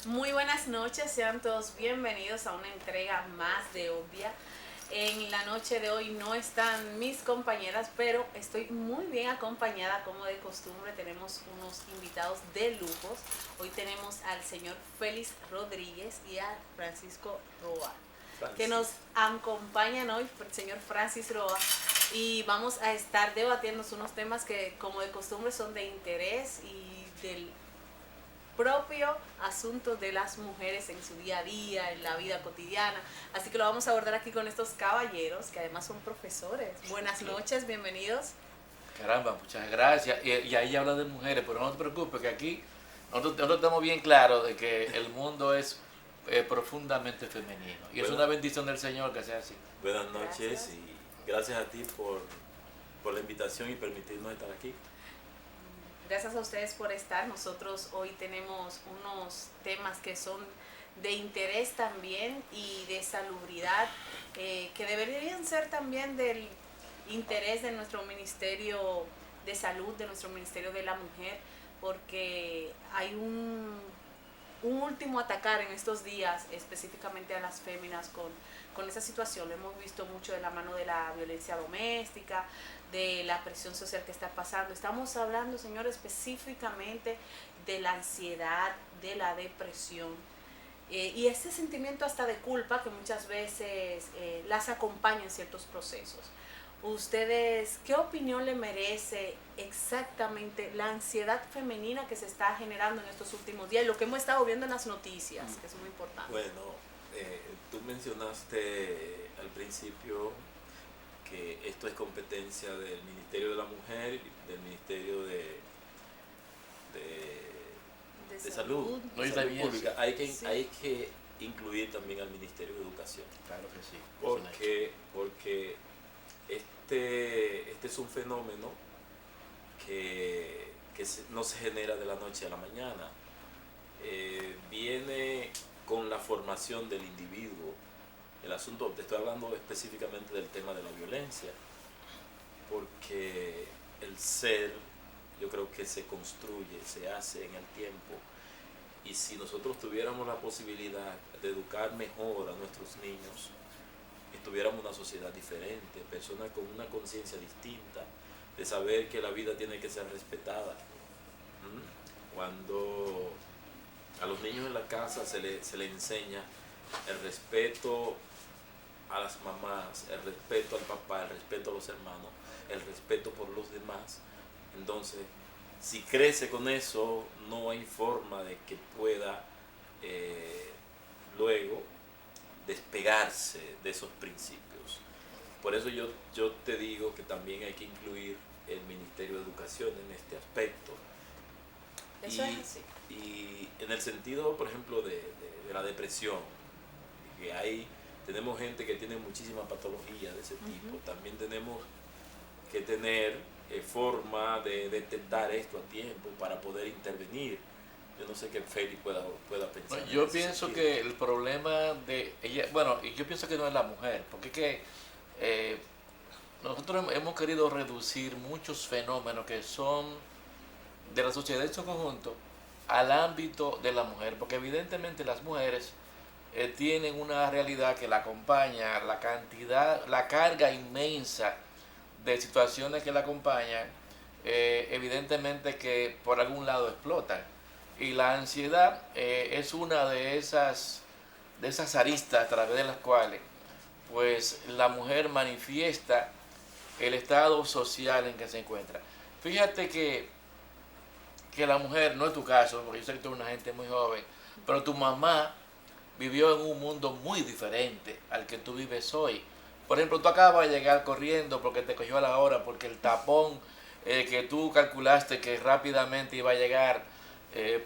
Muy buenas noches, sean todos bienvenidos a una entrega más de Obvia. En la noche de hoy no están mis compañeras, pero estoy muy bien acompañada como de costumbre. Tenemos unos invitados de lujos. Hoy tenemos al señor Félix Rodríguez y a Francisco Roa, que nos acompañan hoy, el señor Francis Roa, y vamos a estar debatiendo unos temas que como de costumbre son de interés y del propio asunto de las mujeres en su día a día, en la vida cotidiana. Así que lo vamos a abordar aquí con estos caballeros, que además son profesores. Buenas noches, bienvenidos. Caramba, muchas gracias. Y ahí habla de mujeres, pero no te preocupes, que aquí nosotros estamos bien claros de que el mundo es profundamente femenino. Y es una bendición del Señor que sea así. Buenas noches. Gracias. Y gracias a ti por la invitación y permitirnos estar aquí. Gracias a ustedes por estar. Nosotros hoy tenemos unos temas que son de interés también y de salubridad, que deberían ser también del interés de nuestro Ministerio de Salud, de nuestro Ministerio de la Mujer, porque hay un último atacar en estos días específicamente a las féminas con esa situación. Lo hemos visto mucho de la mano de la violencia doméstica, de la presión social que está pasando. Estamos hablando, señor, específicamente de la ansiedad, de la depresión, y ese sentimiento hasta de culpa que muchas veces las acompaña en ciertos procesos. Ustedes, ¿qué opinión le merece exactamente la ansiedad femenina que se está generando en estos últimos días y lo que hemos estado viendo en las noticias, que es muy importante? Bueno, tú mencionaste al principio que esto es competencia del Ministerio de la Mujer y del Ministerio de Salud, No, y Salud también, Pública. Sí. Hay que incluir también al Ministerio de Educación. claro que sí. Porque este es un fenómeno que no se genera de la noche a la mañana. Viene con la formación del individuo. El asunto, te estoy hablando específicamente del tema de la violencia, porque el ser, yo creo que se construye, se hace en el tiempo, y si nosotros tuviéramos la posibilidad de educar mejor a nuestros niños, tuviéramos una sociedad diferente, personas con una conciencia distinta, de saber que la vida tiene que ser respetada. Cuando a los niños en la casa se le enseña el respeto a las mamás, el respeto al papá, el respeto a los hermanos, el respeto por los demás, entonces si crece con eso, no hay forma de que pueda luego despegarse de esos principios. Por eso yo te digo que también hay que incluir el Ministerio de Educación en este aspecto. Eso es así. Y en el sentido, por ejemplo, de la depresión, que tenemos gente que tiene muchísimas patologías de ese tipo, también tenemos que tener forma de detectar esto a tiempo para poder intervenir. Yo no sé qué Félix pueda pensar. No, yo pienso que el problema de ella, bueno, y yo pienso que no es la mujer, porque es que nosotros hemos querido reducir muchos fenómenos que son de la sociedad en su conjunto al ámbito de la mujer, porque evidentemente las mujeres tienen una realidad que la acompaña, la carga inmensa de situaciones que la acompañan, evidentemente que por algún lado explotan. Y la ansiedad es una de esas aristas a través de las cuales pues la mujer manifiesta el estado social en que se encuentra. Fíjate que la mujer, no es tu caso, porque yo sé que tú eres una gente muy joven, pero tu mamá vivió en un mundo muy diferente al que tú vives hoy. Por ejemplo, tú acabas de llegar corriendo porque te cogió a la hora, porque el tapón que tú calculaste que rápidamente iba a llegar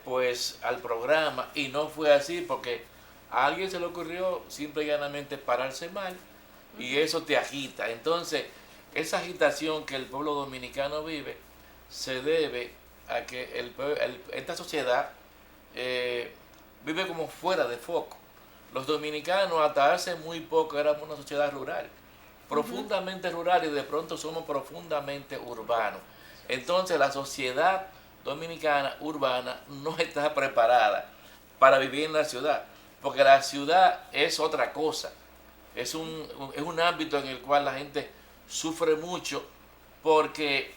pues al programa, y no fue así porque a alguien se le ocurrió simple y llanamente pararse mal, y eso te agita. Entonces, esa agitación que el pueblo dominicano vive se debe a que esta sociedad vive como fuera de foco. Los dominicanos hasta hace muy poco éramos una sociedad rural, profundamente rural, y de pronto somos profundamente urbanos. Entonces la sociedad dominicana urbana no está preparada para vivir en la ciudad, porque la ciudad es otra cosa, es un ámbito en el cual la gente sufre mucho porque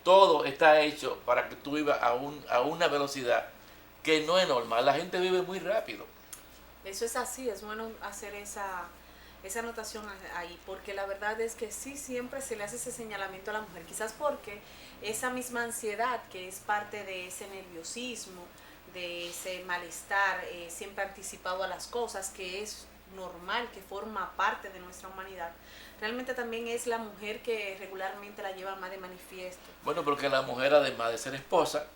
todo está hecho para que tú vivas a una velocidad que no es normal. La gente vive muy rápido. Eso es así, es bueno hacer esa anotación ahí, porque la verdad es que sí, siempre se le hace ese señalamiento a la mujer, quizás porque esa misma ansiedad que es parte de ese nerviosismo, de ese malestar siempre anticipado a las cosas, que es normal, que forma parte de nuestra humanidad, realmente también es la mujer que regularmente la lleva más de manifiesto. Bueno, porque la mujer, además de ser esposa,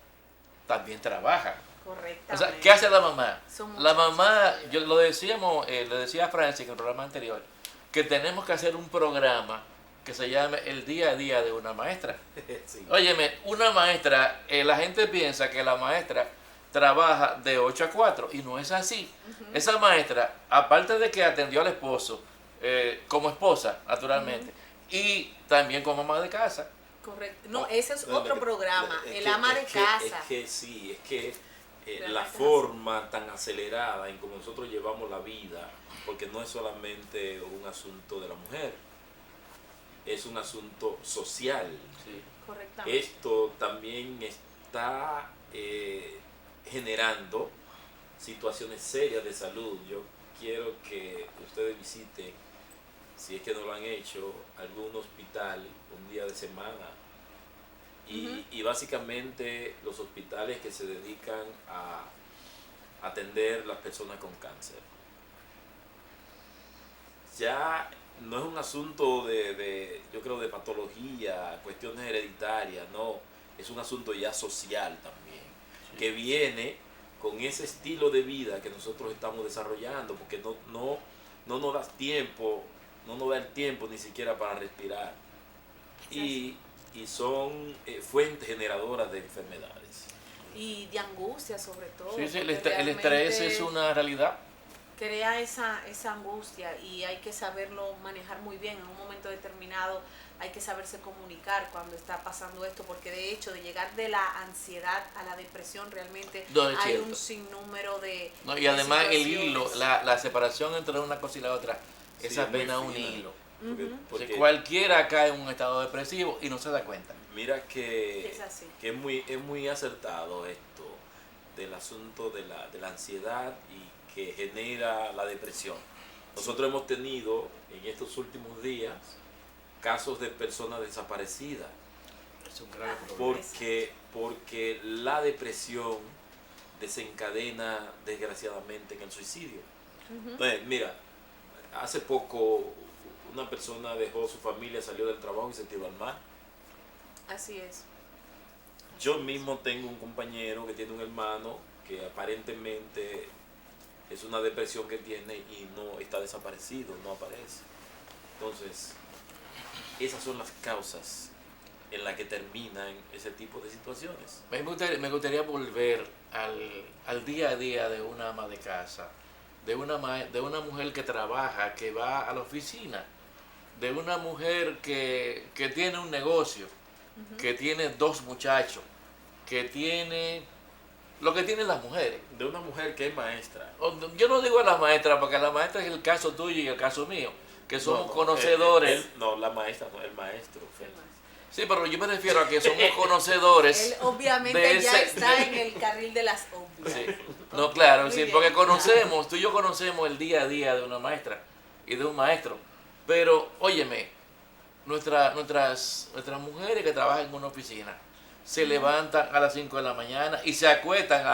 también trabaja. Correctamente. O sea, ¿qué hace la mamá? Son La muchas mamá, responsabilidades. yo lo decíamos, le decía a Francia en el programa anterior, que tenemos que hacer un programa que se llame El día a día de una maestra. Sí. Óyeme, una maestra, la gente piensa que la maestra trabaja de 8 a 4 y no es así. Esa maestra, aparte de que atendió al esposo, como esposa, naturalmente, y también como mamá de casa. Correcto. No, ese es otro que- programa, es el que- ama de es que- casa. Es que sí, es que la Realmente es forma tan acelerada en como nosotros llevamos la vida, porque no es solamente un asunto de la mujer, es un asunto social. Sí. Correctamente. Esto también está generando situaciones serias de salud. Yo quiero que ustedes visiten, si es que no lo han hecho, algún hospital un día de semana. Y básicamente los hospitales que se dedican a atender las personas con cáncer. Ya no es un asunto yo creo, de patología, cuestiones hereditarias, no, es un asunto ya social también, Sí. que viene con ese estilo de vida que nosotros estamos desarrollando, porque no nos da tiempo, no nos da el tiempo ni siquiera para respirar, y son fuentes generadoras de enfermedades. Y de angustia sobre todo. Sí, sí, el porque estrés realmente es una realidad. crea esa angustia y hay que saberlo manejar muy bien. En un momento determinado hay que saberse comunicar cuando está pasando esto, porque de hecho de llegar de la ansiedad a la depresión realmente No, es hay cierto. un sinnúmero de No, y de además el situaciones. hilo, la separación entre una cosa y la otra, Sí, es es muy apenas un fina. hilo. Ujú. Porque Cualquiera cae en un estado depresivo y no se da cuenta. mira que Es así. es muy acertado esto del asunto de la ansiedad y que genera la depresión. Nosotros hemos tenido en estos últimos días casos de personas desaparecidas Es un grave Ah, problema. porque la depresión desencadena desgraciadamente en el suicidio. Ujú. Entonces, mira, hace poco una persona dejó su familia, salió del trabajo y se tiró al mar. Así es. Yo mismo tengo un compañero que tiene un hermano que aparentemente es una depresión que tiene y no está desaparecido, no aparece. Entonces, esas son las causas en las que terminan ese tipo de situaciones. Me gustaría volver al día a día de una ama de casa, de una mujer que trabaja, que va a la oficina, de una mujer que tiene un negocio, que tiene 2 muchachos, que tiene lo que tienen las mujeres. De una mujer que es maestra. Yo no digo a las maestras, porque la maestra es el caso tuyo y el caso mío, que somos No, conocedores. no, la maestra, no, el maestro. Sí, pero yo me refiero a que somos conocedores. Él obviamente de ya ese- está en el carril de las obvias. Sí. No, claro, Muy sí, bien. porque conocemos, tú y yo conocemos el día a día de una maestra y de un maestro. Pero, óyeme, nuestras mujeres que trabajan en una oficina se levantan a las 5 de la mañana y se acuestan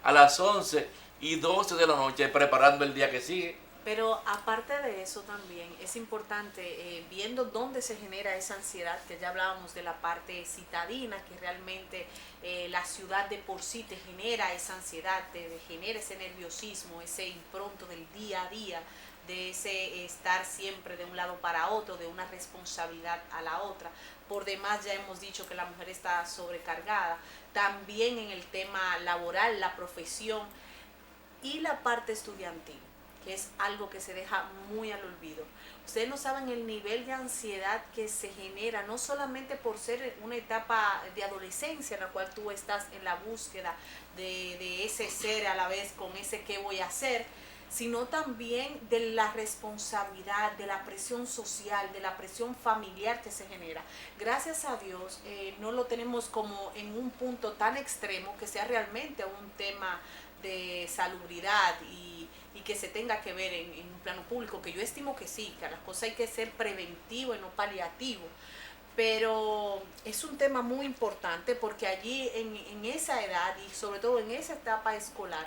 a las 11 y 12 de la noche preparando el día que sigue. Pero aparte de eso también es importante, viendo dónde se genera esa ansiedad, que ya hablábamos de la parte citadina, que realmente la ciudad de por sí te genera esa ansiedad, te genera ese nerviosismo, ese impronto del día a día, de ese estar siempre de un lado para otro, de una responsabilidad a la otra. Por demás ya hemos dicho que la mujer está sobrecargada. También en el tema laboral, la profesión y la parte estudiantil, que es algo que se deja muy al olvido. Ustedes no saben el nivel de ansiedad que se genera, no solamente por ser una etapa de adolescencia en la cual tú estás en la búsqueda de ese ser a la vez con ese qué voy a hacer, sino también de la responsabilidad, de la presión social, de la presión familiar que se genera. Gracias a Dios no lo tenemos como en un punto tan extremo que sea realmente un tema de salubridad y que se tenga que ver en un plano público, que yo estimo que sí, que las cosas hay que ser preventivo y no paliativo. Pero es un tema muy importante porque allí en esa edad y sobre todo en esa etapa escolar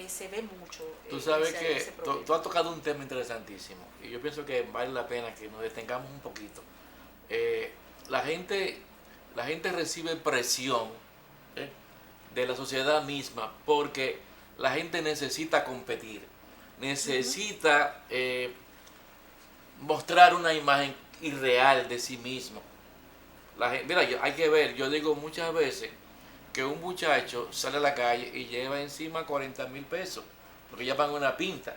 se ve mucho. Tú sabes que tú has tocado un tema interesantísimo y yo pienso que vale la pena que nos detengamos un poquito. La gente recibe presión de la sociedad misma porque la gente necesita competir, necesita mostrar una imagen irreal de sí mismo. Mira, hay que ver, yo digo muchas veces que un muchacho sale a la calle y lleva encima 40,000 pesos, porque ya van una pinta.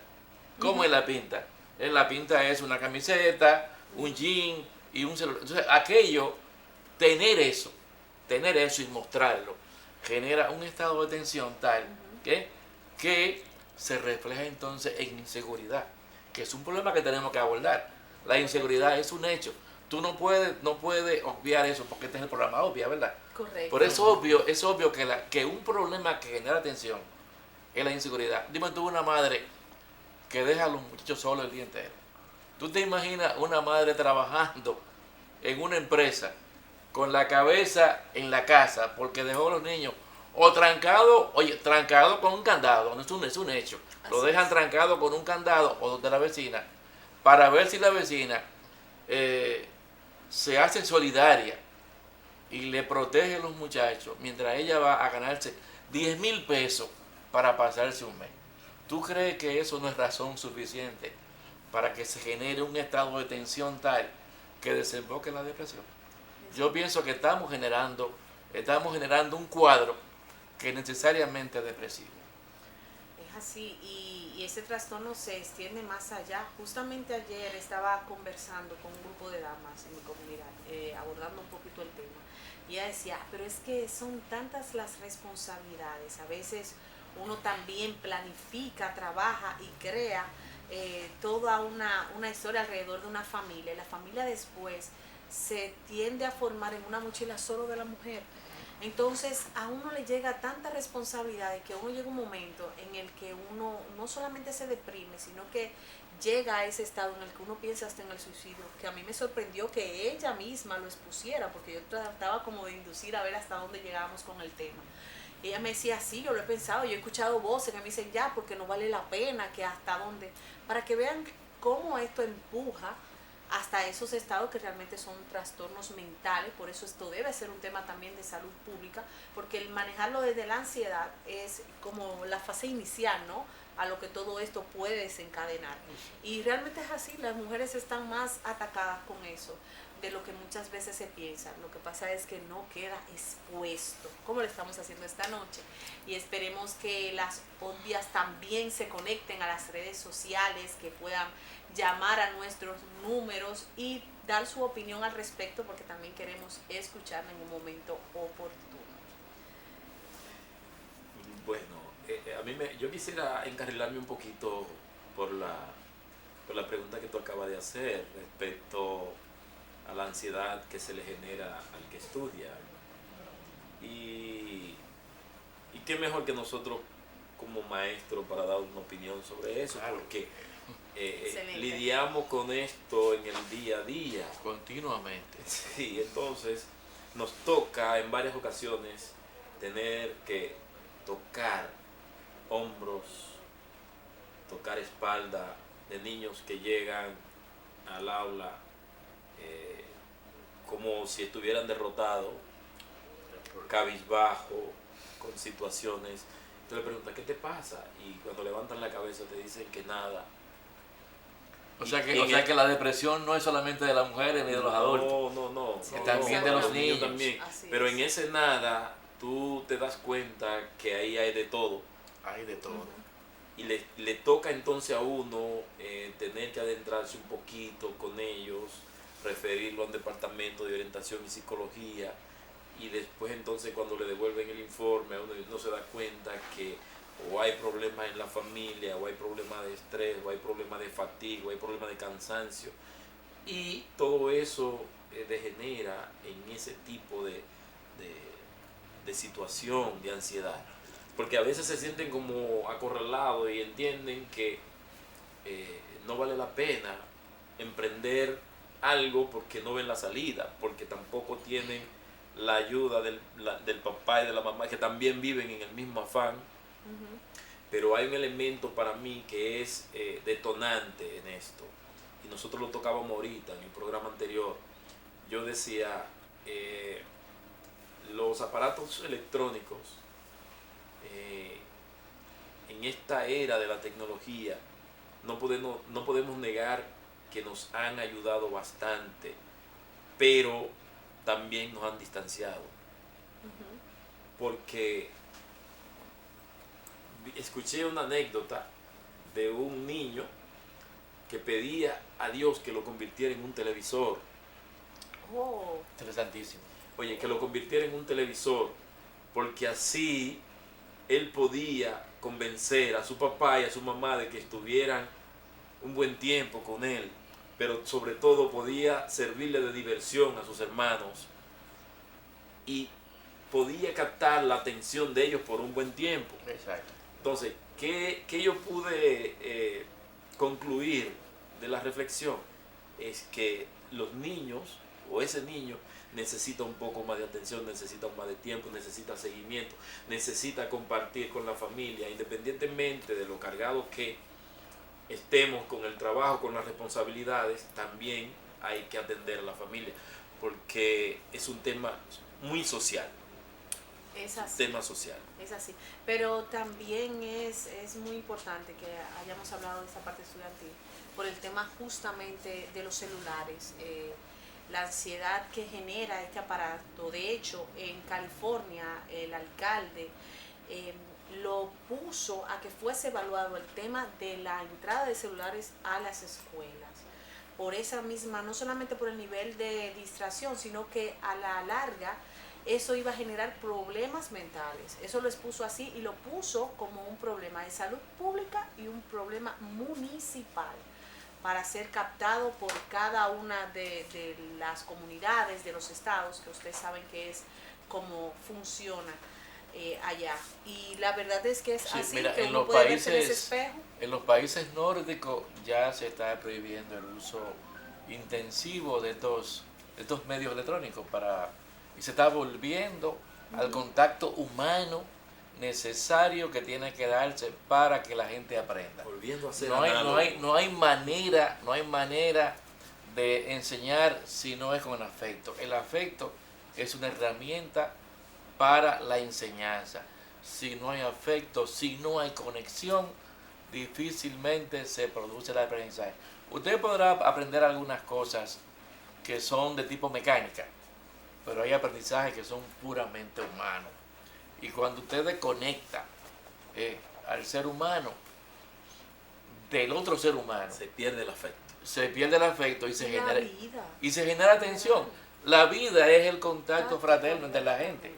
¿Cómo es la pinta? La pinta es una camiseta, un jean y un celular. Entonces, tener eso y mostrarlo, genera un estado de tensión tal que se refleja entonces en inseguridad, que es un problema que tenemos que abordar. La inseguridad es un hecho. Tú no puedes obviar eso porque este es el programa obvia, ¿verdad? Correcto. Por eso es obvio que un problema que genera tensión es la inseguridad. Dime tú una madre que deja a los muchachos solos el día entero. ¿Tú te imaginas una madre trabajando en una empresa con la cabeza en la casa porque dejó a los niños o trancado con un candado? No es un hecho. Lo dejan trancado con un candado o donde la vecina para ver si la vecina se hace solidaria y le protege a los muchachos mientras ella va a ganarse 10,000 pesos para pasarse un mes. ¿Tú crees que eso no es razón suficiente para que se genere un estado de tensión tal que desemboque en la depresión? Yo pienso que estamos generando un cuadro que es necesariamente depresivo. Es así, y ese trastorno se extiende más allá. Justamente ayer estaba conversando con un grupo de damas en mi comunidad, abordando un poquito el tema. Y ella decía, pero es que son tantas las responsabilidades. A veces uno también planifica, trabaja y crea toda una historia alrededor de una familia. Y la familia después se tiende a formar en una mochila solo de la mujer. Entonces a uno le llega tanta responsabilidad de que uno llega un momento en el que uno no solamente se deprime, sino que llega a ese estado en el que uno piensa hasta en el suicidio, que a mí me sorprendió que ella misma lo expusiera, porque yo trataba como de inducir a ver hasta dónde llegábamos con el tema. Ella me decía, sí, yo lo he pensado, yo he escuchado voces que me dicen ya, porque no vale la pena, que hasta dónde, para que vean cómo esto empuja hasta esos estados que realmente son trastornos mentales. Por eso esto debe ser un tema también de salud pública, porque el manejarlo desde la ansiedad es como la fase inicial, ¿no?, a lo que todo esto puede desencadenar. Y realmente es así, las mujeres están más atacadas con eso de lo que muchas veces se piensa. Lo que pasa es que no queda expuesto, como lo estamos haciendo esta noche. Y esperemos que las obvias también se conecten a las redes sociales, que puedan llamar a nuestros números y dar su opinión al respecto, porque también queremos escucharla en un momento oportuno. Bueno, yo quisiera encarrilarme un poquito por la pregunta que tú acabas de hacer respecto a la ansiedad que se le genera al que estudia. Y qué mejor que nosotros como maestros para dar una opinión sobre eso, porque lidiamos con esto en el día a día. Continuamente. Sí, entonces nos toca en varias ocasiones tener que tocar hombros, tocar espalda de niños que llegan al aula como si estuvieran derrotados, cabizbajo, con situaciones. Tú le preguntas, ¿qué te pasa? Y cuando levantan la cabeza te dicen que nada. O sea que la depresión no es solamente de las mujeres ni de los adultos. No. Que también de los niños. También. Pero en ese nada, tú te das cuenta que ahí hay de todo. Hay de todo. y le toca entonces a uno tener que adentrarse un poquito con ellos, referirlo a un departamento de orientación y psicología, y después entonces cuando le devuelven el informe uno no se da cuenta que o hay problemas en la familia, o hay problemas de estrés, o hay problemas de fatiga, o hay problemas de cansancio, y todo eso degenera en ese tipo de situación de ansiedad, porque a veces se sienten como acorralados y entienden que no vale la pena emprender algo porque no ven la salida, porque tampoco tienen la ayuda del papá y de la mamá, que también viven en el mismo afán. Pero hay un elemento para mí que es detonante en esto, y nosotros lo tocábamos ahorita en el programa anterior. Yo decía, los aparatos electrónicos en esta era de la tecnología no podemos negar que nos han ayudado bastante, pero también nos han distanciado. Porque escuché una anécdota de un niño que pedía a Dios que lo convirtiera en un televisor. Oh. Interesantísimo. Oye, que lo convirtiera en un televisor, porque así él podía convencer a su papá y a su mamá de que estuvieran un buen tiempo con él, pero sobre todo podía servirle de diversión a sus hermanos y podía captar la atención de ellos por un buen tiempo. Exacto. Entonces, ¿qué yo pude concluir de la reflexión? Es que los niños, o ese niño, necesita un poco más de atención, necesita más de tiempo, necesita seguimiento, necesita compartir con la familia, independientemente de lo cargado que estemos con el trabajo, con las responsabilidades. También hay que atender a la familia, porque es un tema muy social. Es así. Tema social. Es así. Pero también es muy importante que hayamos hablado de esa parte estudiantil por el tema justamente de los celulares, la ansiedad que genera este aparato. De hecho, en California el alcalde lo puso a que fuese evaluado el tema de la entrada de celulares a las escuelas. Por esa misma, no solamente por el nivel de distracción, sino que a la larga eso iba a generar problemas mentales. Eso lo expuso así y lo puso como un problema de salud pública y un problema municipal para ser captado por cada una de las comunidades, de los estados, que ustedes saben que es como funciona allá. Y la verdad es que es Sí, así, mira, que en uno los puede verse en ese países, espejo. en los países nórdicos ya se está prohibiendo el uso intensivo de estos medios electrónicos y se está volviendo al contacto humano necesario que tiene que darse para que la gente aprenda. Volviendo a ser No hay manera de enseñar si no es con afecto. El afecto es una herramienta para la enseñanza. Si no hay afecto, si no hay conexión, difícilmente se produce el aprendizaje. Usted podrá aprender algunas cosas que son de tipo mecánica, pero hay aprendizajes que son puramente humanos. Y cuando usted desconecta al ser humano del otro ser humano, se pierde el afecto. Se pierde el afecto y se genera tensión. La vida es el contacto fraterno entre la gente.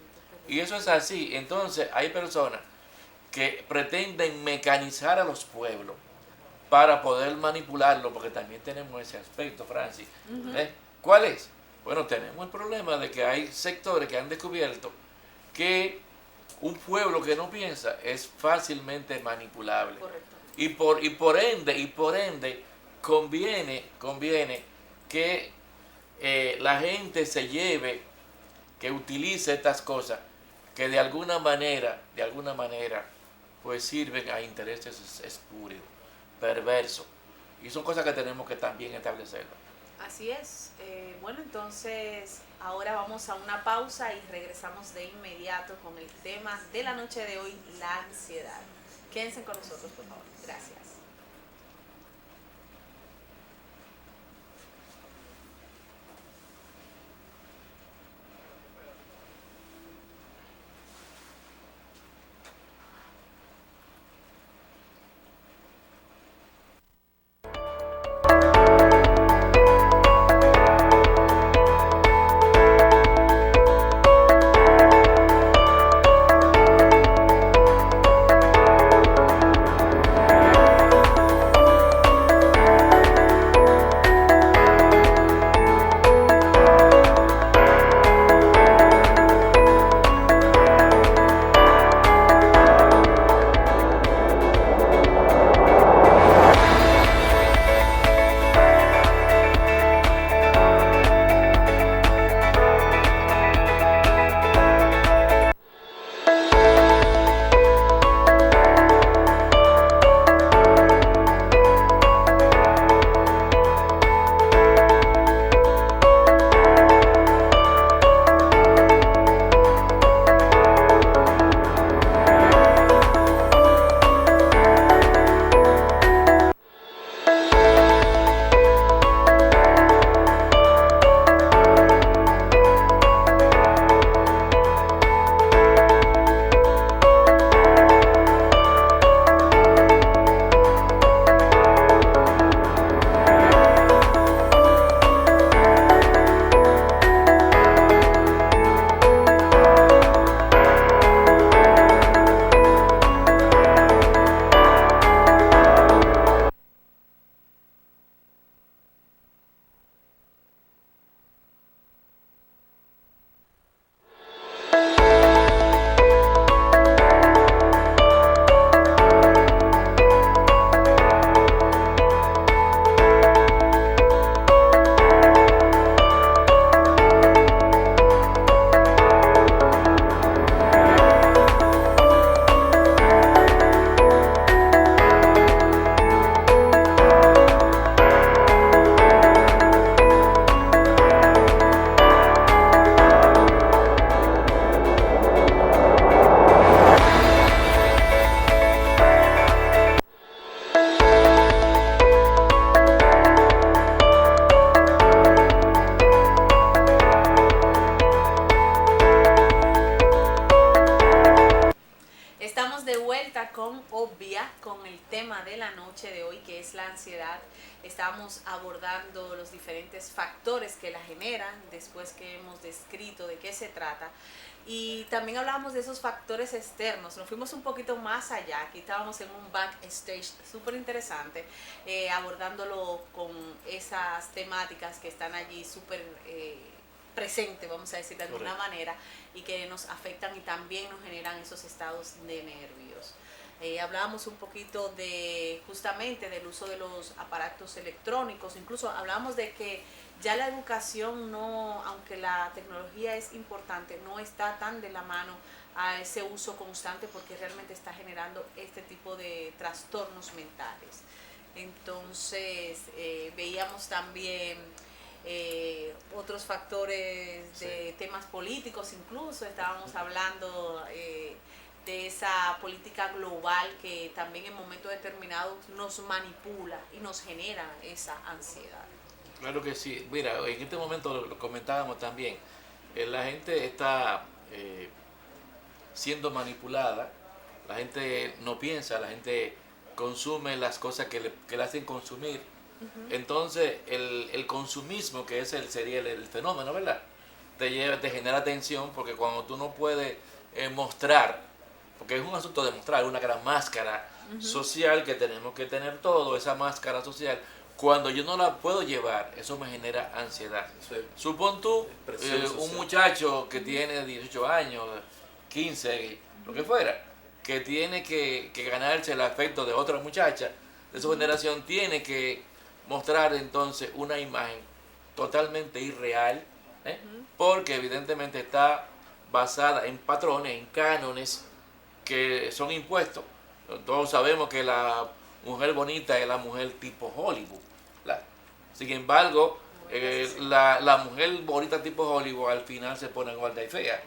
Y eso es así. Entonces hay personas que pretenden mecanizar a los pueblos para poder manipularlo, porque también tenemos ese aspecto, Francis. ¿Cuál es? Bueno, tenemos el problema de que hay sectores que han descubierto que un pueblo que no piensa es fácilmente manipulable. Correcto. Y por ende conviene que la gente se lleve, que utilice estas cosas que de alguna manera pues sirven a intereses espurios, perversos, y son cosas que tenemos que también establecerlo. Así es. Bueno, entonces ahora vamos a una pausa y regresamos de inmediato con el tema de la noche de hoy, la ansiedad. Quédense con nosotros, por favor. Gracias. con el tema de la noche de hoy, que es la ansiedad. Estamos abordando los diferentes factores que la generan, después que hemos descrito de qué se trata. Y también hablábamos de esos factores externos, nos fuimos un poquito más allá, aquí estábamos en un backstage súper interesante, abordándolo con esas temáticas que están allí súper presentes, vamos a decir de alguna manera, y que nos afectan y también nos generan esos estados de nervios. Hablábamos un poquito de justamente del uso de los aparatos electrónicos, incluso hablábamos de que ya la educación no, aunque la tecnología es importante, no está tan de la mano a ese uso constante porque realmente está generando este tipo de trastornos mentales. Entonces veíamos también otros factores de temas políticos, incluso estábamos hablando de esa política global que también en momentos determinados nos manipula y nos genera esa ansiedad. Claro que sí. Mira, en este momento lo comentábamos también. La gente está siendo manipulada, la gente no piensa, la gente consume las cosas que le hacen consumir. Entonces, el consumismo, que sería el fenómeno, ¿verdad? Te genera tensión porque cuando tú no puedes mostrar, porque es un asunto de mostrar una gran máscara social que tenemos que tener todo, esa máscara social. Cuando yo no la puedo llevar, eso me genera ansiedad. Supón tú un muchacho que tiene 18 años, 15, lo que fuera, que tiene que ganarse el afecto de otra muchacha de su generación, tiene que mostrar entonces una imagen totalmente irreal, porque evidentemente está basada en patrones, en cánones que son impuestos. Todos sabemos que la mujer bonita es la mujer tipo Hollywood. Sin embargo, la mujer bonita tipo Hollywood al final se pone gorda y fea.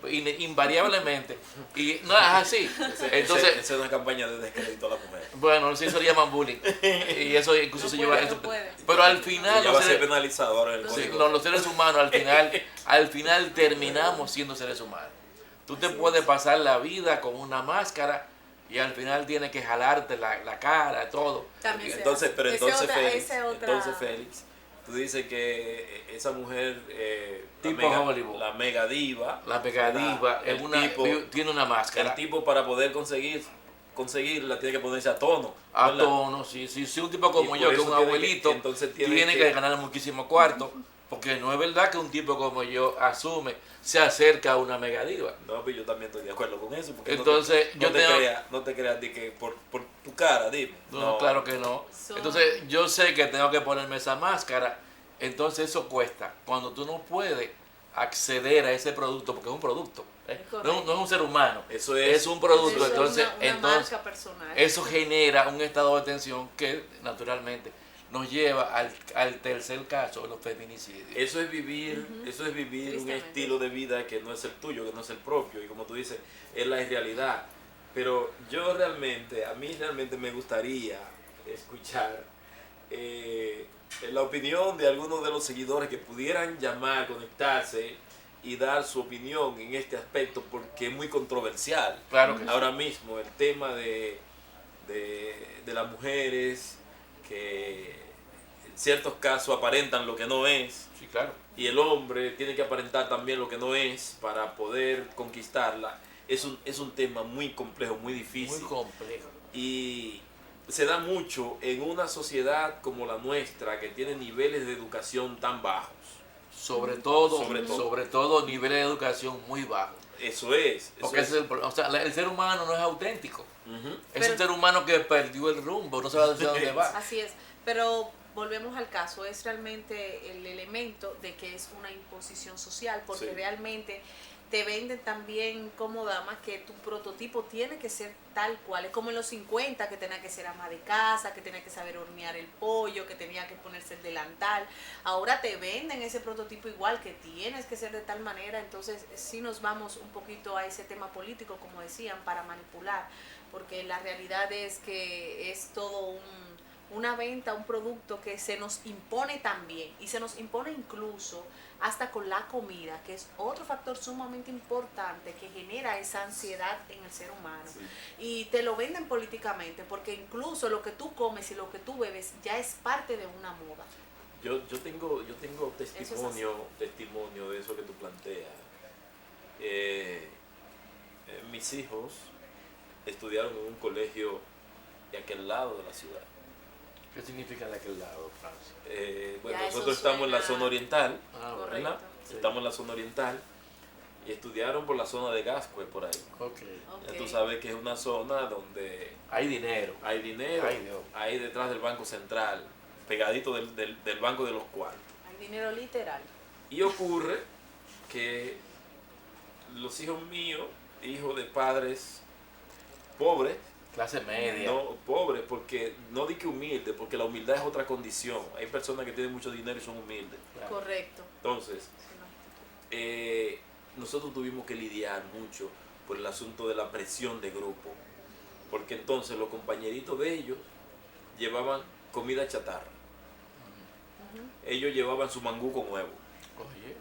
Invariablemente. Y no es así. Entonces, esa es una campaña de descrédito a la mujer. Bueno, sí, eso le llaman bullying. Y eso incluso se lleva eso. Pero al final ya va a ser penalizado ahora en el código. Los seres humanos al final terminamos siendo seres humanos. Tú te puedes pasar la vida con una máscara y al final tienes que jalarte la cara, todo. Entonces, Félix, tú dices que esa mujer tipo Hollywood, la mega diva, tiene una máscara. El tipo para poder conseguirla tiene que ponerse a tono. A tono, sí, un tipo como yo, que es un abuelito, tiene que ganar muchísimo cuarto. Porque no es verdad que un tipo como yo se acerca a una mega diva. No, pero yo también estoy de acuerdo con eso. Porque entonces, no te creas de que por tu cara, dime. No, claro que no. Entonces, yo sé que tengo que ponerme esa máscara. Entonces, eso cuesta. Cuando tú no puedes acceder a ese producto, porque es un producto. No es un ser humano. Eso es un producto. Entonces, una marca personal. Eso genera un estado de tensión que, naturalmente, nos lleva al tercer caso, los feminicidios. Eso es vivir un estilo de vida que no es el tuyo, que no es el propio, y como tú dices, es la irrealidad. Pero a mí realmente me gustaría escuchar la opinión de algunos de los seguidores que pudieran llamar, conectarse y dar su opinión en este aspecto, porque es muy controversial. Claro que ahora mismo el tema de las mujeres que en ciertos casos aparentan lo que no es. Sí, claro. Y el hombre tiene que aparentar también lo que no es para poder conquistarla. Es un tema muy complejo, muy difícil. Muy complejo. Y se da mucho en una sociedad como la nuestra, que tiene niveles de educación tan bajos. Sobre todo niveles de educación muy bajos. Eso es. Porque el ser humano no es auténtico. Es un ser humano que perdió el rumbo, no sabe hacia dónde va. Así es, pero volvemos al caso, es realmente el elemento de que es una imposición social, porque realmente te venden también como dama que tu prototipo tiene que ser tal cual. Es como en los 50, que tenía que ser ama de casa, que tenía que saber hornear el pollo, que tenía que ponerse el delantal. Ahora te venden ese prototipo igual, que tienes que ser de tal manera. Entonces sí nos vamos un poquito a ese tema político, como decían, para manipular, porque la realidad es que es todo una venta, un producto que se nos impone también, y se nos impone incluso hasta con la comida, que es otro factor sumamente importante que genera esa ansiedad en el ser humano. Sí. Y te lo venden políticamente, porque incluso lo que tú comes y lo que tú bebes ya es parte de una moda. Yo tengo testimonio de eso que tú planteas. Mis hijos estudiaron en un colegio de aquel lado de la ciudad. ¿Qué significa de aquel lado, Francia? Bueno, Ya eso nosotros estamos en la suena- zona oriental, Ah, Correcto. ¿verdad? Sí. Estamos en la zona oriental y estudiaron por la zona de Gascue, por ahí. Ok. Ya Ok. tú sabes que es una zona donde Hay dinero. hay dinero, Ay, Dios. ahí detrás del Banco Central, pegadito del Banco de los Cuartos. Hay dinero literal. Y ocurre que los hijos míos, hijos de padres pobres, Clase media. no pobres, porque no di que humildes, porque la humildad es otra condición. Hay personas que tienen mucho dinero y son humildes. Claro. Correcto. Entonces, nosotros tuvimos que lidiar mucho por el asunto de la presión de grupo, porque entonces los compañeritos de ellos llevaban comida chatarra, ellos llevaban su mangú con huevo. Oye,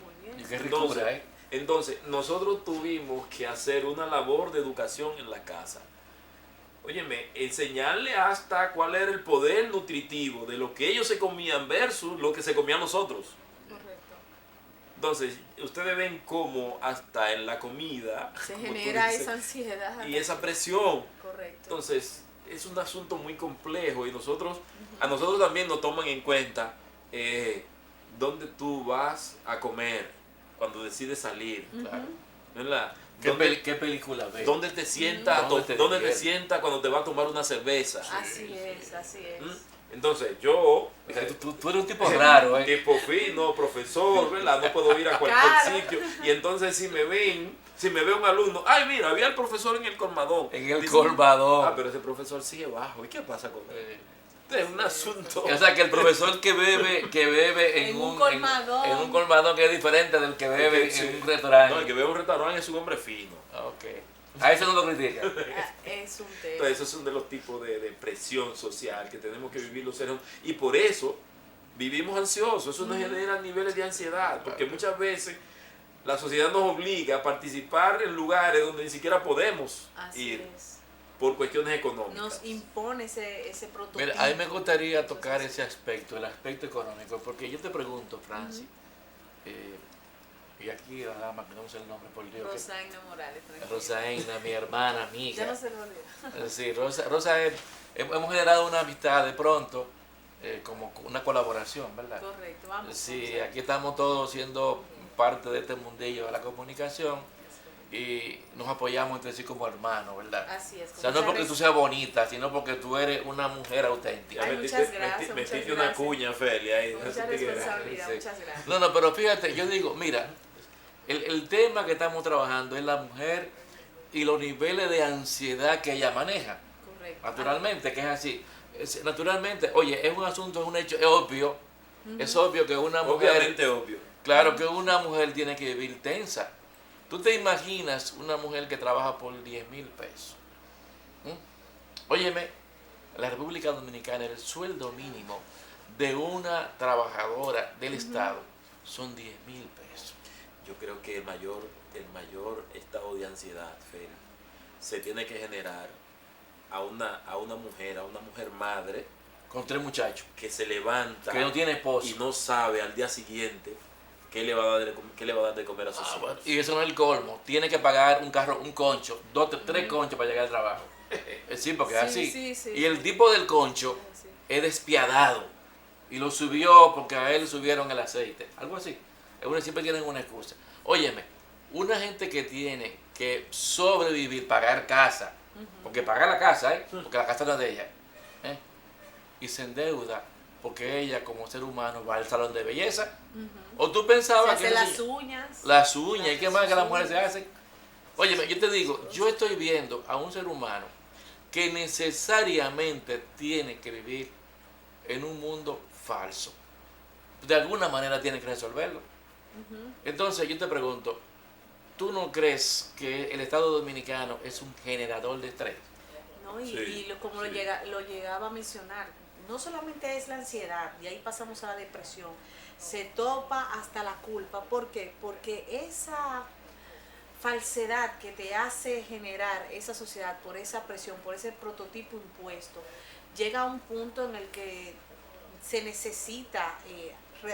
Muy bien. y qué Entonces, ricura, ¿eh? Entonces, nosotros tuvimos que hacer una labor de educación en la casa. Óyeme, enseñarle hasta cuál era el poder nutritivo de lo que ellos se comían versus lo que se comían nosotros. Correcto. Entonces, ustedes ven cómo hasta en la comida Se como tú genera dices, esa ansiedad. y esa presión. Correcto. Entonces, es un asunto muy complejo y a nosotros también nos toman en cuenta dónde tú vas a comer cuando decides salir, Claro. ¿verdad? ¿Qué película ves? ¿Dónde te sientas? ¿Dónde te ¿Dónde te diviertes? sientas cuando te vas a tomar una cerveza? Así es, así es. ¿Mm? Entonces, yo, O sea, tú eres un tipo raro, ¿eh? tipo fino, profesor, ¿verdad? No puedo ir a cualquier Claro. sitio. Y entonces, si me ve un alumno, ay, mira, había el profesor en el colmadón. En el Dice, colmadón. Ah, pero ese profesor sigue bajo. ¿Y qué pasa con él? Es un asunto. O sea, que el profesor que bebe En un colmadón. en un colmadón que es diferente del que bebe Sí. en un restaurante. No, el que ve un restaurante es un hombre fino. Ok. A eso no lo critica. Ah, es un tema. Entonces, esos son de los tipos de presión social que tenemos que vivir los seres humanos. Y por eso vivimos ansiosos. Eso nos genera niveles de ansiedad. Porque muchas veces la sociedad nos obliga a participar en lugares donde ni siquiera podemos Así ir es. por cuestiones económicas. Nos impone ese prototipo. Mira, a mí me gustaría tocar ese aspecto, el aspecto económico, porque yo te pregunto, Francis, y aquí la dama, que no sé el nombre, por Dios. Rosaina Morales. tranquila. Rosaina, mi hermana, amiga. Ya no se lo olvida. Sí, Rosa hemos generado una amistad de pronto, como una colaboración, ¿verdad? Correcto, vamos. Sí, vamos a- aquí estamos todos siendo parte de este mundillo de la comunicación y nos apoyamos entre sí como hermanos, ¿verdad? Así es. O sea, no porque tú seas bonita, sino porque tú eres una mujer auténtica. Ay, muchas gracias, muchas Metiste una gracias. cuña, Feli, ahí. no Mucha sé qué era. responsabilidad, Sí. muchas gracias. No, pero fíjate, yo digo, mira, el tema que estamos trabajando es la mujer y los niveles de ansiedad que ella maneja, Correcto. naturalmente, que es así. Naturalmente, oye, es un asunto, es un hecho, es obvio que una mujer, Obviamente obvio. claro que una mujer tiene que vivir tensa. ¿Tú te imaginas una mujer que trabaja por 10,000 pesos? Óyeme, en la República Dominicana el sueldo mínimo de una trabajadora del Estado son 10,000 pesos. Yo creo que el mayor estado de ansiedad, Feli, se tiene que generar a una mujer madre Con 3 muchachos, que se levanta que no tiene esposo. y no sabe al día siguiente qué le va a dar de comer a sus hijos. Bueno, y eso no es el colmo. Tiene que pagar un concho, 3 conchos para llegar al trabajo. Sí, porque es Sí, así. sí, sí, Y el sí. tipo del concho Sí. es despiadado. Y lo subió porque a él subieron el aceite. Algo así. Siempre tienen una excusa. Óyeme, una gente que tiene que sobrevivir, pagar casa, porque paga la casa, porque la casa no es de ella, y se endeuda porque ella como ser humano va al salón de belleza. O tú Se pensabas hace que las uñas. las uñas, ¿y qué más que las Sus mujeres se uñas. hacen? Óyeme, yo te digo, yo estoy viendo a un ser humano que necesariamente tiene que vivir en un mundo falso. De alguna manera tiene que resolverlo. Entonces yo te pregunto, ¿tú no crees que el Estado Dominicano es un generador de estrés? ¿no? Sí, Como sí. lo llegaba a mencionar, no solamente es la ansiedad, y ahí pasamos a la depresión, se topa hasta la culpa. ¿Por qué? Porque esa falsedad que te hace generar esa sociedad por esa presión, por ese prototipo impuesto, llega a un punto en el que se necesita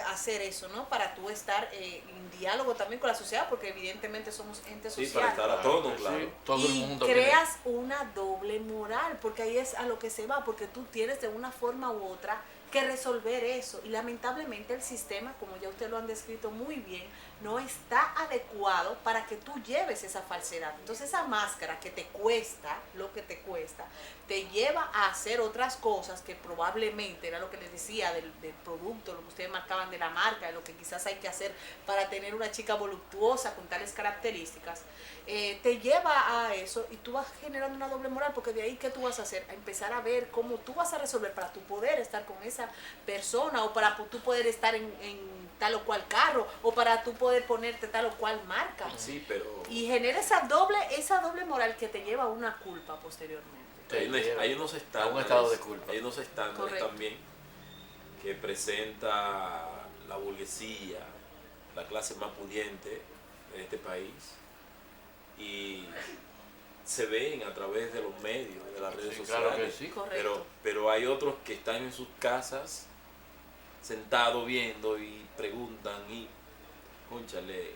hacer eso, ¿no? Para tú estar en diálogo también con la sociedad, porque evidentemente somos entes Sí, sociales. para estar a tono, que sí, claro. todo el Y mundo creas una doble moral, porque ahí es a lo que se va, porque tú tienes de una forma u otra que resolver eso. Y lamentablemente el sistema, como ya ustedes lo han descrito muy bien, no está adecuado para que tú lleves esa falsedad. Entonces esa máscara que te cuesta, lo que te cuesta, te lleva a hacer otras cosas que probablemente, era lo que les decía del producto, lo que ustedes marcaban de la marca, de lo que quizás hay que hacer para tener una chica voluptuosa con tales características, te lleva a eso y tú vas generando una doble moral, porque de ahí ¿qué tú vas a hacer? A empezar a ver cómo tú vas a resolver para tú poder estar con esa persona, o para tú poder estar en tal o cual carro, o para tú poder ponerte tal o cual marca. Sí, pero Y genera esa doble moral que te lleva a una culpa posteriormente. hay unos a un estándares, estado de culpa. hay unos estándares Correcto. también que presenta la burguesía, la clase más pudiente de este país, y se ven a través de los medios, de las redes Sí, sociales. claro que sí. Correcto. Pero hay otros que están en sus casas sentados viendo y preguntan y, cónchale,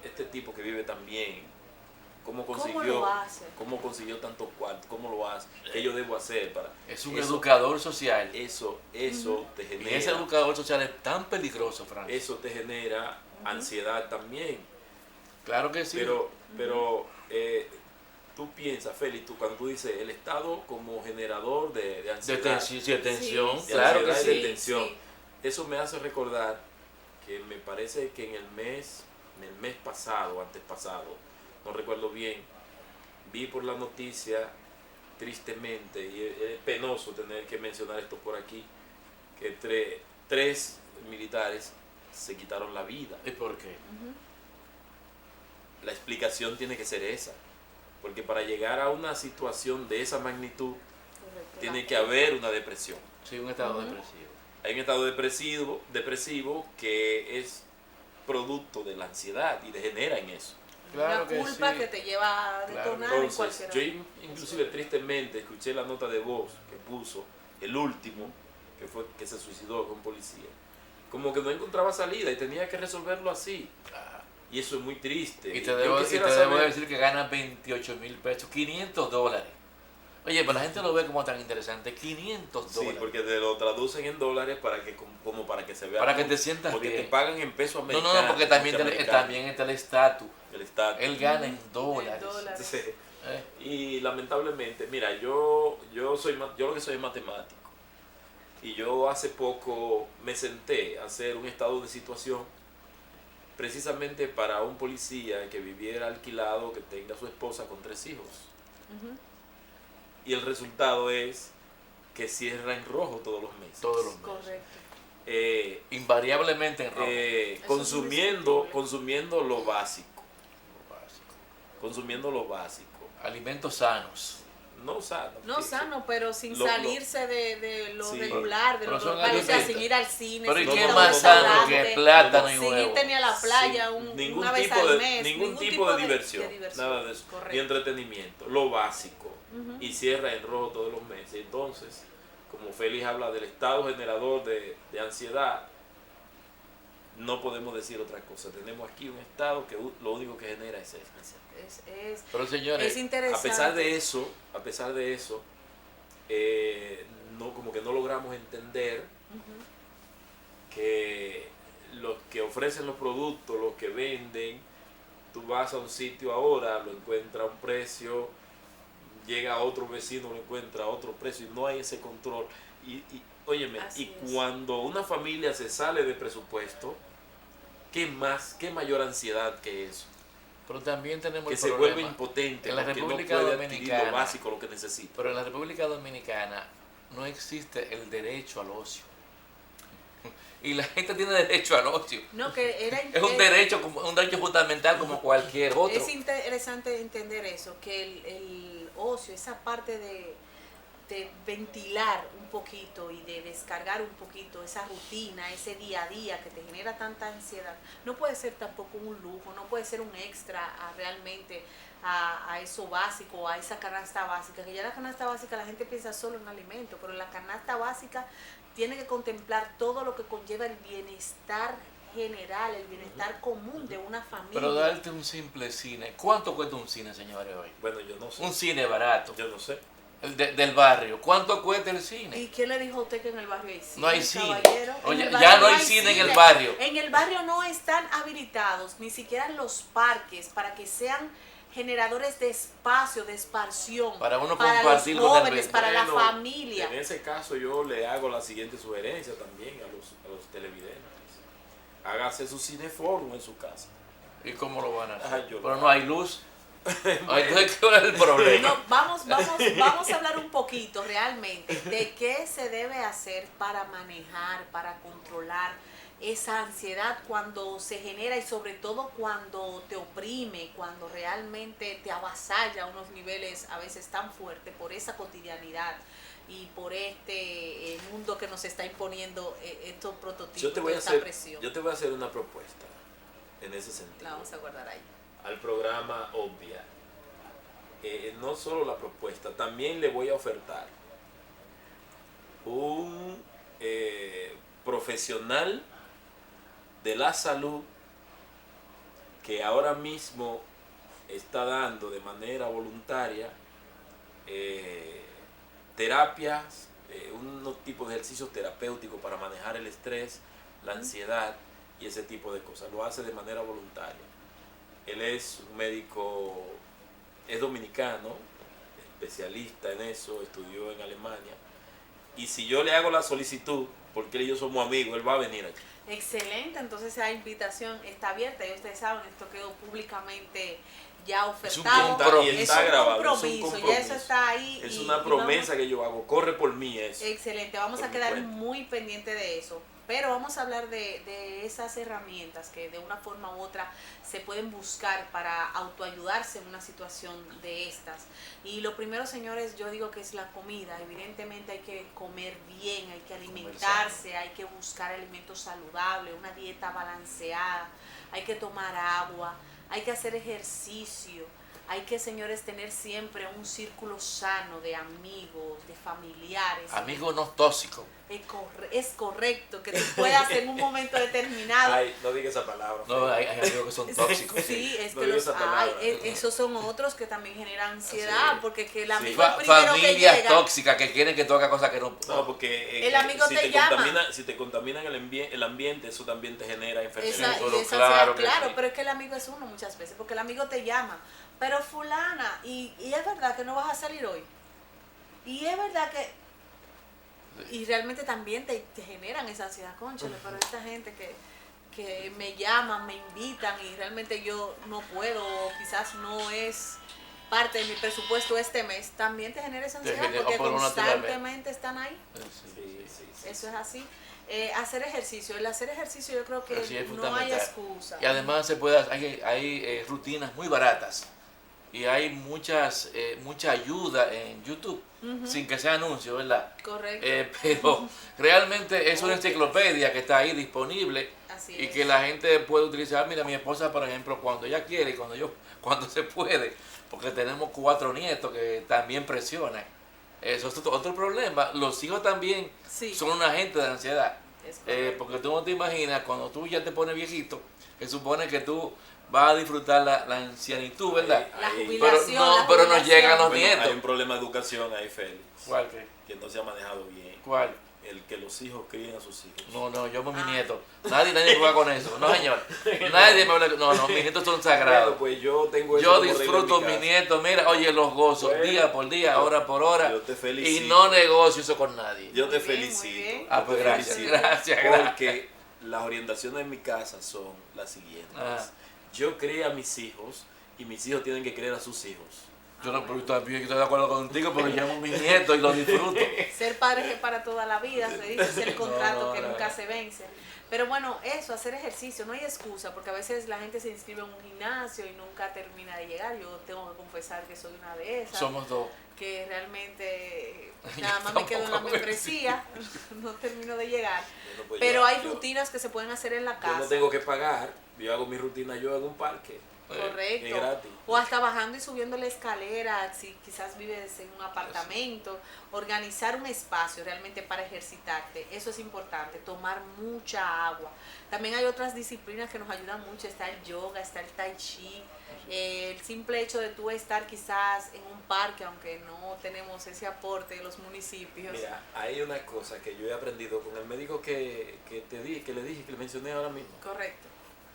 este tipo que vive tan bien, ¿cómo lo hace? cómo consiguió tanto cuarto? ¿Cómo lo hace? ¿Qué yo debo hacer para Es un eso? educador social. Eso te Y genera. ese educador social es tan peligroso, Francis. Eso te genera ansiedad también. Claro que sí. Pero tú piensas, Félix, cuando tú dices el Estado como generador de ansiedad, de tensión, Sí, claro que ansiedad y sí. de tensión. sí. Eso me hace recordar que me parece que en el mes pasado, antes pasado, no recuerdo bien, vi por la noticia, tristemente, y es penoso tener que mencionar esto por aquí, que tres militares se quitaron la vida. ¿Y por qué? La explicación tiene que ser esa, porque para llegar a una situación de esa magnitud, Correcto. tiene que haber una depresión. Sí, un estado depresivo. Hay un estado depresivo que es producto de la ansiedad y degenera en eso. Claro una que culpa sí. que te lleva a Claro. detonar en Entonces, cualquier yo inclusive tristemente escuché la nota de voz que puso el último, que se suicidó con policía. Como que no encontraba salida y tenía que resolverlo así. Y eso es muy triste. Y te Yo debo quisiera debo saber- decir que gana 28,000 pesos, $500. Oye, pero la gente lo ve como tan interesante, $500. Sí, porque te lo traducen en dólares para que como para que se vea. Para que te sientas porque bien. te pagan en pesos No, americanos. no, porque también, norteamericanos, también está el estatus. el estatus. Él gana en dólares. Sí. ¿Eh? Y lamentablemente, mira, yo lo que soy es matemático. Y yo hace poco me senté a hacer un estado de situación precisamente para un policía que viviera alquilado, que tenga a su esposa con 3 hijos. Y el resultado es que cierra en rojo todos los meses. Todos los meses. Correcto. Invariablemente en rojo. es Consumiendo indiscutible. lo básico. Consumiendo lo básico. Alimentos sanos. No sano. No sano, pero sin Lo- salirse de lo Sí. regular, de Pero lo son normal, o sea, alimentos. sin ir al cine, Pero ¿y sin no, ir qué a no, más un no, no, sano restaurante, que plátano y sin huevo? irte ni a la playa Ningún una vez tipo al de, mes, ningún tipo de diversión, nada de eso, Correcto. ni entretenimiento, lo básico, Ujú. y cierra en rojo todos los meses. Entonces, como Félix habla del estado generador de ansiedad, no podemos decir otra cosa. Tenemos aquí un estado que lo único que genera es eso. Pero señores, Es interesante. A pesar de eso, no, como que no logramos entender que los que ofrecen los productos, los que venden, tú vas a un sitio ahora, lo encuentras a un precio, llega a otro vecino, lo encuentra a otro precio, y no hay ese control. Óyeme, Así es. cuando una familia se sale de presupuesto, ¿qué mayor ansiedad que eso? pero también tenemos Que el se problema vuelve impotente en la porque República no puede adquirir Dominicana. lo básico, lo que necesita. Pero en la República Dominicana no existe el derecho al ocio. Y la gente tiene derecho al ocio. No, que era Es un derecho fundamental como cualquier otro. Es interesante entender eso, que el ocio, esa parte de ventilar un poquito y de descargar un poquito esa rutina, ese día a día que te genera tanta ansiedad, no puede ser tampoco un lujo, no puede ser un extra a realmente a eso básico, a esa canasta básica, que ya la canasta básica la gente piensa solo en alimento, pero la canasta básica tiene que contemplar todo lo que conlleva el bienestar general, el bienestar común de una familia. Pero darte un simple cine. ¿Cuánto cuesta un cine, señores, hoy? Bueno, yo no sé. Un cine barato. Yo no sé. Del barrio. ¿Cuánto cuesta el cine? ¿Y quién le dijo a usted que en el barrio hay cine? No hay cine. Caballero? Oye, ya no hay cine en el barrio. En el barrio no están habilitados ni siquiera los parques para que sean generadores de espacio, de esparción, para uno para compartir los jóvenes, para la familia. En ese caso yo le hago la siguiente sugerencia también a los televidentes. Hágase su cineforum en su casa. ¿Y cómo lo van a hacer? Pero no hay luz. Entonces, ¿cuál es el problema? No, vamos a hablar un poquito realmente de qué se debe hacer para manejar, para controlar esa ansiedad cuando se genera y sobre todo cuando te oprime, cuando realmente te avasalla a unos niveles a veces tan fuertes por esa cotidianidad y por este mundo que nos está imponiendo estos prototipos de esta presión. Yo te voy a hacer una propuesta en ese sentido. La vamos a guardar ahí. Al programa Obvia. No solo la propuesta, también le voy a ofertar un profesional de la salud que ahora mismo está dando de manera voluntaria terapias, unos tipos de ejercicios terapéuticos para manejar el estrés, la ansiedad y ese tipo de cosas. Lo hace de manera voluntaria. Él es un médico, es dominicano, especialista en eso, estudió en Alemania. Y si yo le hago la solicitud, porque él y yo somos amigos, él va a venir aquí. Excelente, entonces esa invitación está abierta y ustedes saben, esto quedó públicamente ya ofertado. Es un compromiso, ya eso está ahí. Es una promesa que yo hago, corre por mí eso. Excelente, vamos a quedar muy pendiente de eso. Pero vamos a hablar de esas herramientas que de una forma u otra se pueden buscar para autoayudarse en una situación de estas. Y lo primero, señores, yo digo que es la comida. Evidentemente hay que comer bien, hay que alimentarse, hay que buscar alimentos saludables, una dieta balanceada, hay que tomar agua, hay que hacer ejercicio. Hay que, señores, tener siempre un círculo sano de amigos, de familiares. Amigos no tóxicos. Es correcto que tú puedas en un momento determinado. Ay, no digas esa palabra. No, hay amigos que son tóxicos. Sí, es no que los hay. Esos son otros que también generan ansiedad, porque que el amigo es el primero que llega. Familias tóxicas que quieren que tú hagas cosas que no. No, porque el amigo si te llama. Si te contaminan el ambiente, eso también te genera enfermedades. Claro, pero es que el amigo es uno muchas veces, porque el amigo te llama. Pero fulana, y es verdad que no vas a salir hoy. Y es verdad que... Y realmente también te generan esa ansiedad, cónchale, pero esta gente que me llaman, me invitan y realmente yo no puedo, o quizás no es parte de mi presupuesto este mes, también te genera esa ansiedad porque constantemente están ahí. Sí. Eso es así. Hacer ejercicio, el hacer ejercicio yo creo que no hay excusa. Y además hay rutinas muy baratas. Y hay mucha ayuda en YouTube, sin que sea anuncio, ¿verdad? Correcto. Pero realmente es una enciclopedia que está ahí disponible. Así y es. que la gente puede utilizar. Mira, mi esposa, por ejemplo, cuando ella quiere y cuando se puede, porque tenemos 4 nietos que también presionan. Eso es otro problema. Los hijos también son un agente de ansiedad. Porque tú no te imaginas, cuando tú ya te pones viejito, que supone que tú vas a disfrutar la ancianitud, ¿verdad? La jubilación. Pero no llegan los nietos. Hay un problema de educación ahí, Félix. ¿Cuál? Que no se ha manejado bien. ¿Cuál? El que los hijos críen a sus hijos. No, yo amo a mi nieto. Nadie juega con eso. No, señor. Nadie me habla. No, mis nietos son sagrados. Bueno, pues yo tengo eso. Yo disfruto mis nietos. Mira, oye, los gozo día por día, hora por hora. Yo te felicito. Y no negocio eso con nadie. Yo te felicito. Pues gracias. Porque las orientaciones en mi casa son las siguientes. Yo crié a mis hijos y mis hijos tienen que criar a sus hijos. Yo no, pero también estoy de acuerdo contigo porque llamo a mis nietos y los disfruto. Ser padre es para toda la vida, se dice, es el contrato que no. nunca se vence. Pero bueno, eso, hacer ejercicio, no hay excusa, porque a veces la gente se inscribe en un gimnasio y nunca termina de llegar. Yo tengo que confesar que soy una de esas. Somos dos. Que realmente nada más me quedo en la membresía, no termino de llegar. Bueno, pues Pero yo- hay yo- rutinas que se pueden hacer en la Yo casa. no tengo que pagar, yo hago mi rutina yo en un parque. Es Correcto. gratis. O hasta bajando y subiendo la escalera, si quizás vives en un apartamento, organizar un espacio realmente para ejercitarte, eso es importante, tomar mucha agua. También hay otras disciplinas que nos ayudan mucho, está el yoga, está el tai chi, el simple hecho de tú estar quizás en un parque, aunque no tenemos ese aporte de los municipios. Mira, hay una cosa que yo he aprendido con el médico que le dije, que le mencioné ahora mismo, Correcto.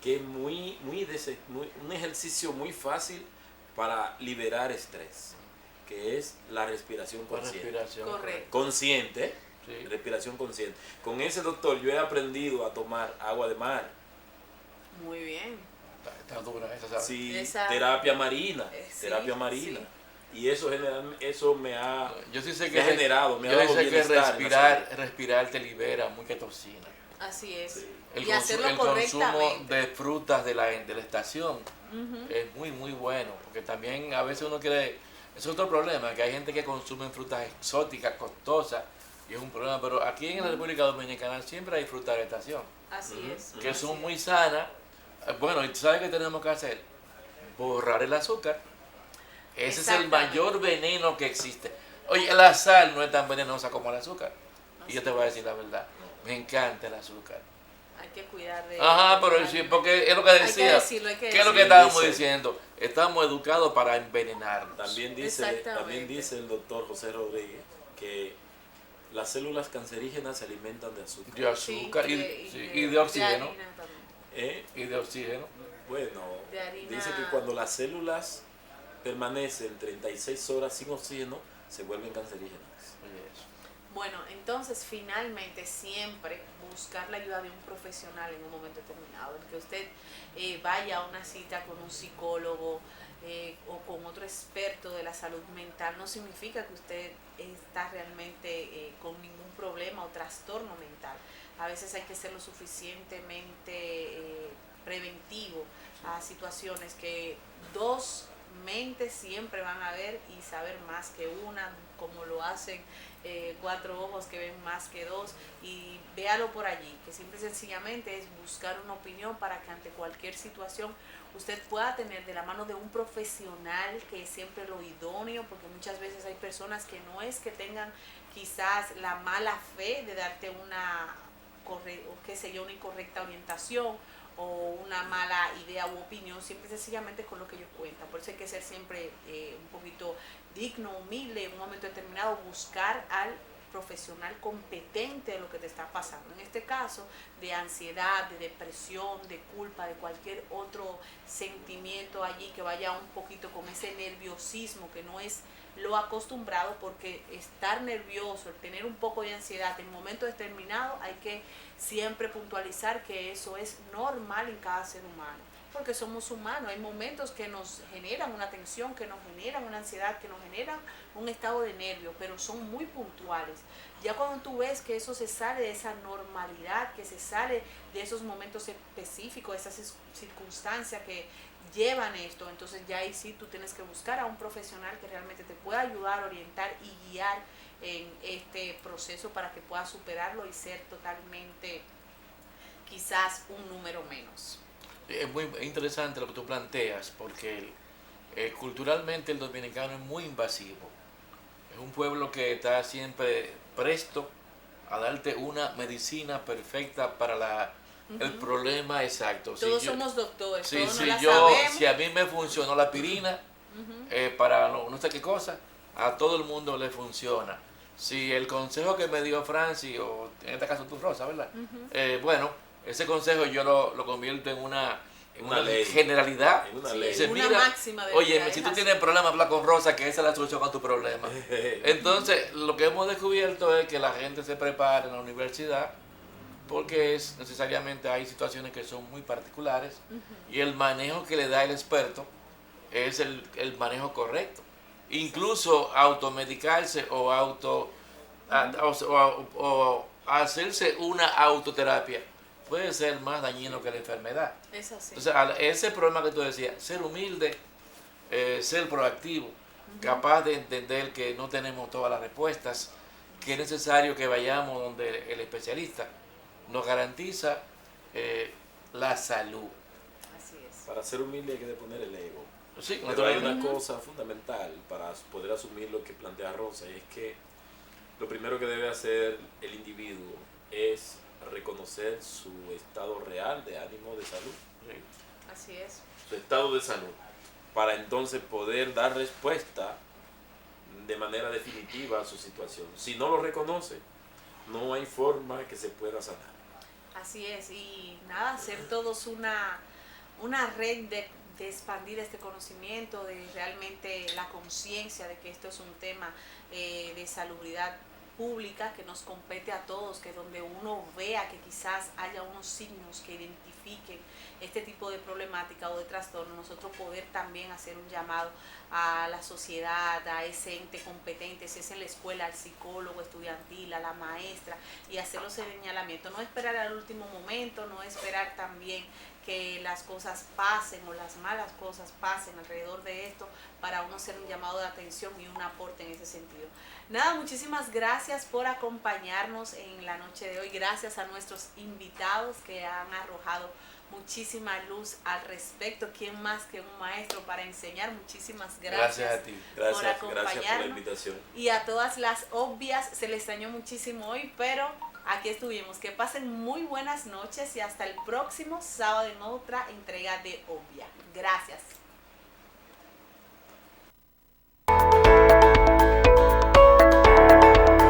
que es un ejercicio muy fácil para liberar estrés, que es la respiración Con consciente. respiración. Correcto. Consciente, Sí. respiración consciente. Con ese doctor yo he aprendido a tomar agua de mar, Muy bien. Está dura esa, ¿sabes? sí, Esa- terapia marina, sí, terapia marina. sí. Y eso eso me ha Yo sí sé me que ha generado, me ha yo sí dado sé que bienestar en la respirar te libera mucha toxina. Así es. Sí. El, Y hacerlo el consumo correctamente. de frutas de la estación Ujú. es muy bueno, porque también a veces uno quiere, es otro problema, que hay gente que consume frutas exóticas, costosas, y es un problema, pero aquí en la República Dominicana siempre hay frutas de estación, Así Ujú. es. que así son es. muy sanas. Bueno, ¿y sabes qué tenemos que hacer? Borrar el azúcar. Ese es el Exactamente. mayor veneno que existe. Oye, la sal no es tan venenosa como el azúcar. Y yo te voy a decir la verdad, me encanta el azúcar. Hay que cuidar de... Ajá, pero de- sí, porque es lo que Hay que decía. decirlo, hay que ¿Qué es lo que decirlo. estábamos dice- diciendo? Estamos educados para envenenarnos. También Exactamente. también dice el doctor José Rodríguez que las células cancerígenas se alimentan de azúcar. De azúcar Sí, y de oxígeno. harina también. ¿Eh? Y de oxígeno. Bueno, De harina. dice que cuando las células permanecen 36 horas sin oxígeno, se vuelven cancerígenas. Oye, eso. Bueno, entonces finalmente siempre buscar la ayuda de un profesional en un momento determinado, el que usted vaya a una cita con un psicólogo o con otro experto de la salud mental no significa que usted está realmente con ningún problema o trastorno mental. A veces hay que ser lo suficientemente preventivo a situaciones que dos mentes siempre van a ver y saber más que una, como lo hacen cuatro ojos que ven más que dos, y véalo por allí, que simple y sencillamente es buscar una opinión para que ante cualquier situación usted pueda tener de la mano de un profesional, que es siempre lo idóneo, porque muchas veces hay personas que no es que tengan quizás la mala fe de darte una una incorrecta orientación o una mala idea u opinión, siempre sencillamente con lo que ellos cuentan. Por eso hay que ser siempre un poquito digno, humilde, en un momento determinado buscar al profesional competente de lo que te está pasando. En este caso, de ansiedad, de depresión, de culpa, de cualquier otro sentimiento allí que vaya un poquito con ese nerviosismo que no es lo acostumbrado, porque estar nervioso, el tener un poco de ansiedad en momentos determinados, hay que siempre puntualizar que eso es normal en cada ser humano, porque somos humanos. Hay momentos que nos generan una tensión, que nos generan una ansiedad, que nos generan un estado de nervio, pero son muy puntuales. Ya cuando tú ves que eso se sale de esa normalidad, que se sale de esos momentos específicos, de esas circunstancias que llevan esto, entonces ya ahí sí tú tienes que buscar a un profesional que realmente te pueda ayudar, orientar y guiar en este proceso para que puedas superarlo y ser totalmente quizás un número menos. Es muy interesante lo que tú planteas, porque culturalmente el dominicano es muy invasivo. Es un pueblo que está siempre presto a darte una medicina perfecta para el problema exacto. Todos somos doctores, Sí, todos sí, no la yo, sabemos. si a mí me funcionó la aspirina, para no sé qué cosa, a todo el mundo le funciona. Si el consejo que me dio Francis, o en este caso tú, Rosa, ¿verdad? Bueno, ese consejo yo lo convierto en una ley. generalidad. En una Sí, ley. Dice, una mira, máxima de oye, vida, si es tú así. tienes problemas, habla con Rosa, que esa es la solución a tu problema. Entonces, lo que hemos descubierto es que la gente se prepara en la universidad, porque necesariamente hay situaciones que son muy particulares y el manejo que le da el experto es el manejo correcto. incluso automedicarse o hacerse una autoterapia puede ser más dañino que la enfermedad. Es así. Entonces, ese problema que tú decías, ser humilde, ser proactivo, capaz de entender que no tenemos todas las respuestas, que es necesario que vayamos donde el especialista nos garantiza la salud. Así es. Para ser humilde hay que deponer el ego. Sí, Pero hay una cosa fundamental para poder asumir lo que plantea Rosa, y es que lo primero que debe hacer el individuo es reconocer su estado real de ánimo, de salud. Así es. Su estado de salud, para entonces poder dar respuesta de manera definitiva a su situación. Si no lo reconoce, no hay forma que se pueda sanar. Así es, y nada, ser todos una red de expandir este conocimiento, de realmente la conciencia de que esto es un tema de salubridad pública que nos compete a todos, que donde uno vea que quizás haya unos signos que identifiquen este tipo de problemática o de trastorno, nosotros poder también hacer un llamado a la sociedad, a ese ente competente, si es en la escuela, al psicólogo estudiantil, a la maestra, y hacer los señalamientos, no esperar al último momento, no esperar también que las cosas pasen o las malas cosas pasen alrededor de esto para uno hacer un llamado de atención y un aporte en ese sentido. Nada, muchísimas gracias por acompañarnos en la noche de hoy. Gracias a nuestros invitados que han arrojado muchísima luz al respecto. ¿Quién más que un maestro para enseñar? Muchísimas gracias. a ti. Gracias por la invitación. Y a todas las obvias, se les extrañó muchísimo hoy, pero aquí estuvimos. Que pasen muy buenas noches y hasta el próximo sábado en otra entrega de Obvia. Gracias.